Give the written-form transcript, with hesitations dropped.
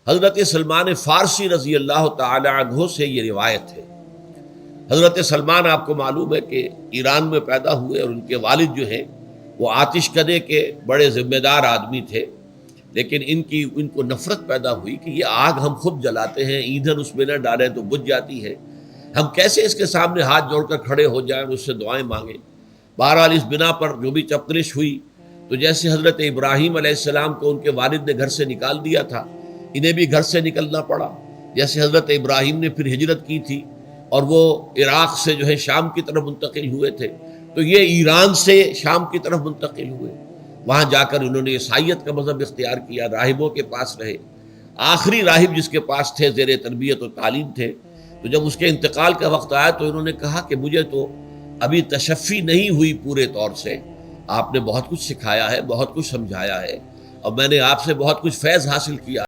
हज़रत सलमान फ़ारसी रज़ी अल्लाह ताला अन्हु से ये रिवायत है। हज़रत सलमान आपको मालूम है कि ईरान में पैदा हुए और उनके वालिद जो हैं वो आतिशकदे के बड़े ज़िम्मेदार आदमी थे। लेकिन इनको नफ़रत पैदा हुई कि ये आग हम खुद जलाते हैं, ईंधन उसमें न डालें तो बुझ जाती है, हम कैसे इसके सामने हाथ जोड़कर खड़े हो जाएं और उससे दुआएं मांगें। बहरहाल इस बिना पर जो भी चपकलिश हुई, तो जैसे हज़रत इब्राहीम अलैहिस्सलाम को उनके वालिद ने घर से निकाल दिया था, इन्हें भी घर से निकलना पड़ा। जैसे हज़रत इब्राहीम ने फिर हिजरत की थी और वो इराक़ से जो है शाम की तरफ मुंतकिल हुए थे, तो ये ईरान से शाम की तरफ मुंतकिल हुए। वहाँ जाकर उन्होंने ईसाईयत का मज़हब इख्तियार किया, राहिबों के पास रहे। आखिरी राहिब जिसके पास थे ज़ेर तरबियत और तालीम थे, तो जब उसके इंतकाल का वक्त आया तो इन्होंने कहा कि मुझे तो अभी तशफ़ी नहीं हुई पूरे तौर से, आपने बहुत कुछ सिखाया है, बहुत कुछ समझाया है और मैंने आपसे बहुत कुछ फैज़ हासिल किया।